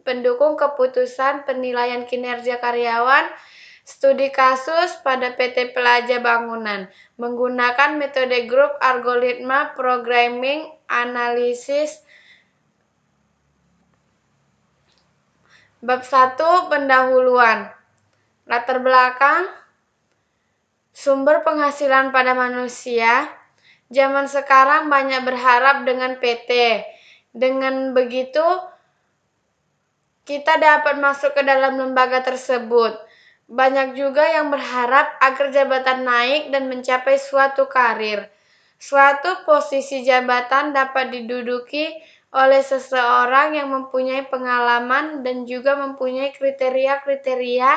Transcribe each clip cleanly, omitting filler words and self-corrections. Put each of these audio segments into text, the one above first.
pendukung keputusan penilaian kinerja karyawan, studi kasus pada PT Pelaja Bangunan, menggunakan metode grup algoritma programming analisis. Bab 1, pendahuluan. Latar belakang, sumber penghasilan pada manusia. Zaman sekarang banyak berharap dengan PT. Dengan begitu, kita dapat masuk ke dalam lembaga tersebut. Banyak juga yang berharap agar jabatan naik dan mencapai suatu karir. Suatu posisi jabatan dapat diduduki oleh seseorang yang mempunyai pengalaman dan juga mempunyai kriteria-kriteria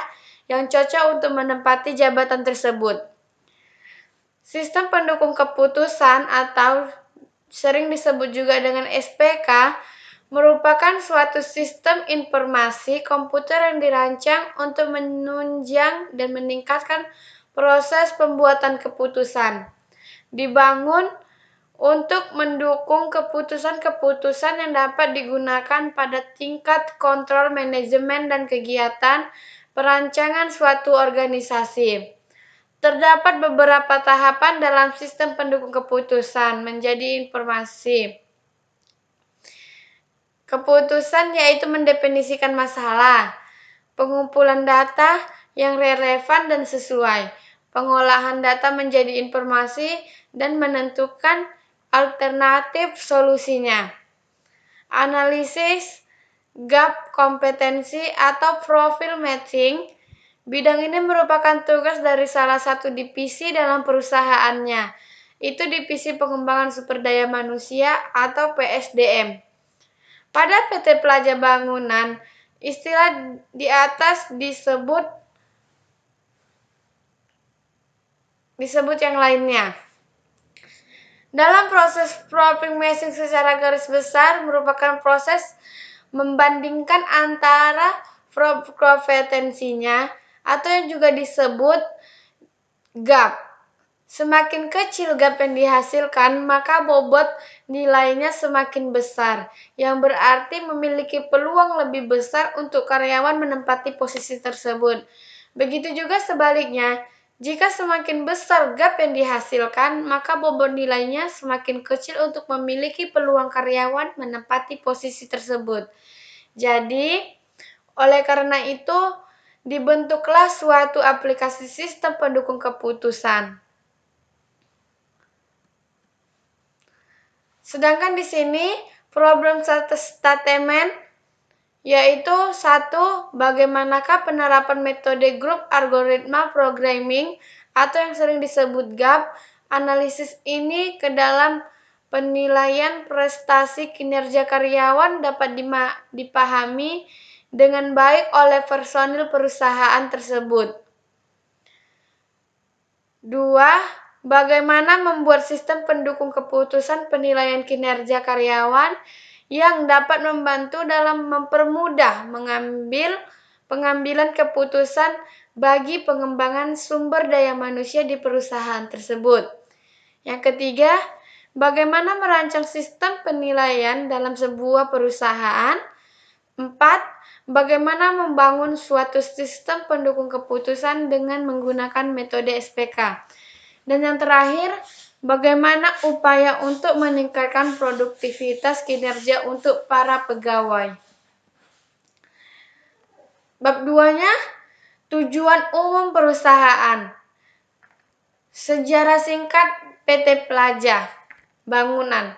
yang cocok untuk menempati jabatan tersebut. Sistem pendukung keputusan atau sering disebut juga dengan SPK merupakan suatu sistem informasi komputer yang dirancang untuk menunjang dan meningkatkan proses pembuatan keputusan. Dibangun untuk mendukung keputusan-keputusan yang dapat digunakan pada tingkat kontrol manajemen dan kegiatan perancangan suatu organisasi. Terdapat beberapa tahapan dalam sistem pendukung keputusan menjadi informasi. Keputusan yaitu mendefinisikan masalah, pengumpulan data yang relevan dan sesuai, pengolahan data menjadi informasi dan menentukan alternatif solusinya. Analisis gap kompetensi atau profil matching. Bidang ini merupakan tugas dari salah satu divisi dalam perusahaannya. Itu divisi pengembangan sumber daya manusia atau PSDM. Pada PT Pelaja Bangunan, istilah di atas disebut yang lainnya. Dalam proses profil matching secara garis besar merupakan proses membandingkan antara kompetensinya atau yang juga disebut gap. Semakin kecil gap yang dihasilkan, maka bobot nilainya semakin besar, yang berarti memiliki peluang lebih besar untuk karyawan menempati posisi tersebut. Begitu juga sebaliknya, jika semakin besar gap yang dihasilkan, maka bobot nilainya semakin kecil untuk memiliki peluang karyawan menempati posisi tersebut. Jadi, oleh karena itu, dibentuklah suatu aplikasi sistem pendukung keputusan. Sedangkan di sini problem statement yaitu 1. Bagaimanakah penerapan metode grup algoritma programming atau yang sering disebut GAP analisis ini ke dalam penilaian prestasi kinerja karyawan dapat dipahami dengan baik oleh personil perusahaan tersebut. 2. Bagaimana membuat sistem pendukung keputusan penilaian kinerja karyawan yang dapat membantu dalam mempermudah pengambilan keputusan bagi pengembangan sumber daya manusia di perusahaan tersebut. Yang ketiga, bagaimana merancang sistem penilaian dalam sebuah perusahaan. 4. Bagaimana membangun suatu sistem pendukung keputusan dengan menggunakan metode SPK. Dan yang terakhir, bagaimana upaya untuk meningkatkan produktivitas kinerja untuk para pegawai. Bab 2-nya, tujuan umum perusahaan. Sejarah singkat PT Pelaja Bangunan.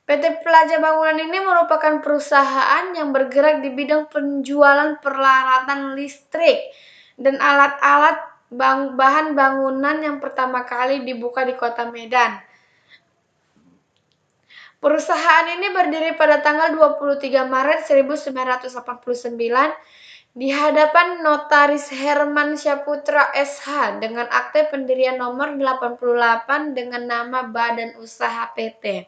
PT Pelaja Bangunan ini merupakan perusahaan yang bergerak di bidang penjualan peralatan listrik dan alat-alat bahan bangunan yang pertama kali dibuka di kota Medan. Perusahaan ini berdiri pada tanggal 23 Maret 1989 di hadapan Notaris Herman Syaputra SH dengan akte pendirian nomor 88 dengan nama Badan Usaha PT.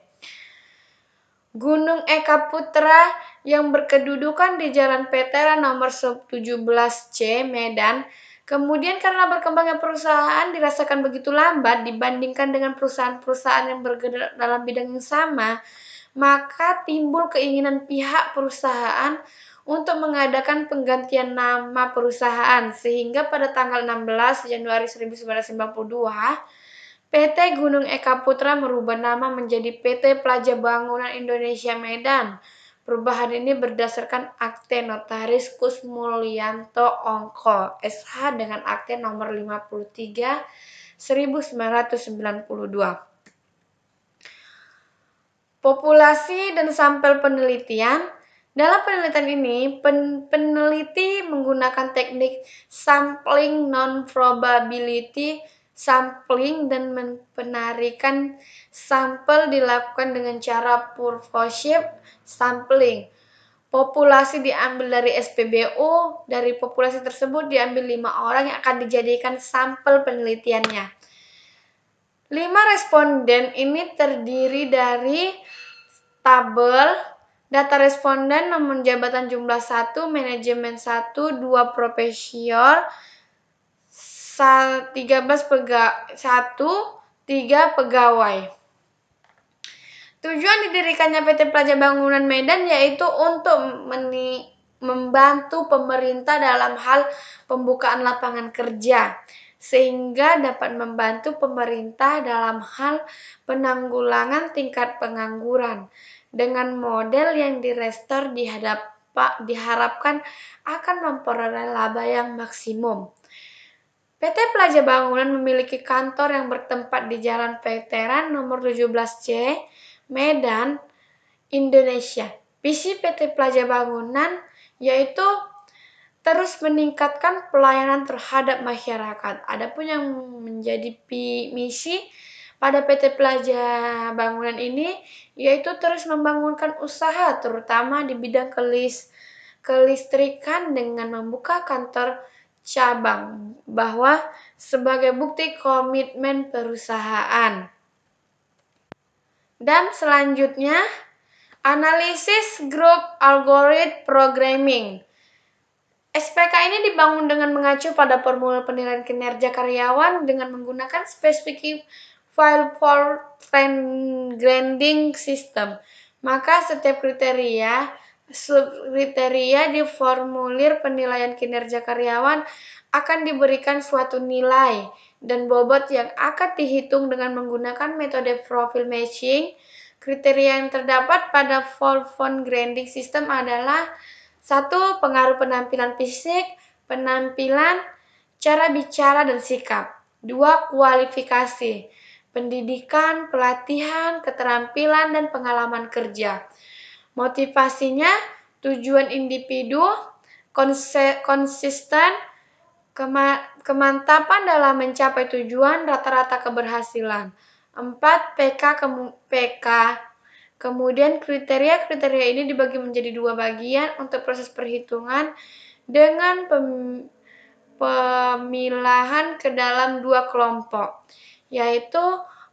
Gunung Eka Putra yang berkedudukan di Jalan Veteran nomor 17C Medan. Kemudian karena berkembangnya perusahaan dirasakan begitu lambat dibandingkan dengan perusahaan-perusahaan yang bergerak dalam bidang yang sama, maka timbul keinginan pihak perusahaan untuk mengadakan penggantian nama perusahaan, sehingga pada tanggal 16 Januari 1992, PT Gunung Eka Putra merubah nama menjadi PT Plaza Bangunan Indonesia Medan. Perubahan ini berdasarkan Akte Notaris Kusmulyanto Ongko, SH dengan akte nomor 53 1992. Populasi dan sampel penelitian. Dalam penelitian ini, peneliti menggunakan teknik sampling non-probability sampling dan penarikan sampel dilakukan dengan cara purposive sampling. Populasi diambil dari SPBU, dari populasi tersebut diambil 5 orang yang akan dijadikan sampel penelitiannya. 5 responden ini terdiri dari tabel data responden, nomor jabatan jumlah 1, manajemen 1, 2 profesor, 3 pegawai. Tujuan didirikannya PT Plaza Bangunan Medan yaitu untuk membantu pemerintah dalam hal pembukaan lapangan kerja, sehingga dapat membantu pemerintah dalam hal penanggulangan tingkat pengangguran. Dengan model yang direstore diharapkan akan memperoleh laba yang maksimum. PT Plaza Bangunan memiliki kantor yang bertempat di Jalan Veteran nomor 17C, Medan, Indonesia. Visi PT Plaza Bangunan yaitu terus meningkatkan pelayanan terhadap masyarakat. Adapun yang menjadi misi pada PT Plaza Bangunan ini yaitu terus membangunkan usaha terutama di bidang kelistrikan dengan membuka kantor cabang bahwa sebagai bukti komitmen perusahaan. Dan selanjutnya, analisis grup algoritma programming. SPK ini dibangun dengan mengacu pada formula penilaian kinerja karyawan dengan menggunakan specific file for grading system. Maka setiap subkriteria di formulir penilaian kinerja karyawan akan diberikan suatu nilai dan bobot yang akan dihitung dengan menggunakan metode profile matching. Kriteria yang terdapat pada Volfond grading system adalah 1. Pengaruh penampilan fisik, penampilan, cara bicara, dan sikap. 2. Kualifikasi, pendidikan, pelatihan, keterampilan, dan pengalaman kerja. Motivasinya, tujuan individu, konsisten, kemantapan dalam mencapai tujuan, rata-rata keberhasilan. 4. PK. Kemudian kriteria ini dibagi menjadi 2 bagian untuk proses perhitungan dengan pemilahan ke dalam 2 kelompok, yaitu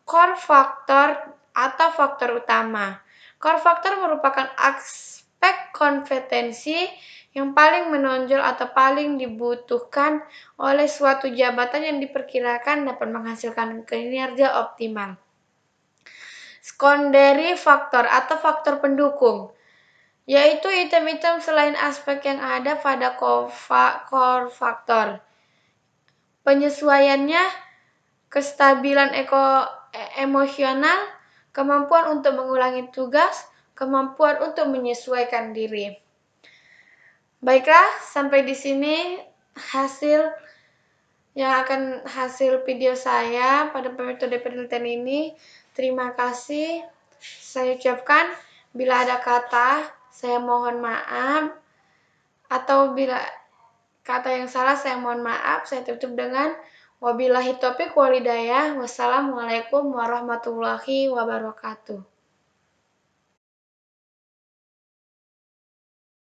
core factor atau faktor utama. Core factor merupakan aspek kompetensi yang paling menonjol atau paling dibutuhkan oleh suatu jabatan yang diperkirakan dapat menghasilkan kinerja optimal. Secondary factor atau faktor pendukung, yaitu item-item selain aspek yang ada pada core factor. Penyesuaiannya, kestabilan emosional, kemampuan untuk mengulangi tugas, kemampuan untuk menyesuaikan diri. Baiklah, sampai di sini hasil video saya pada metode penelitian ini. Terima kasih. Saya ucapkan bila ada kata, saya mohon maaf. Atau bila kata yang salah, saya mohon maaf. Saya tutup dengan wabillahi taufiq wal hidayah. Wassalamualaikum warahmatullahi wabarakatuh.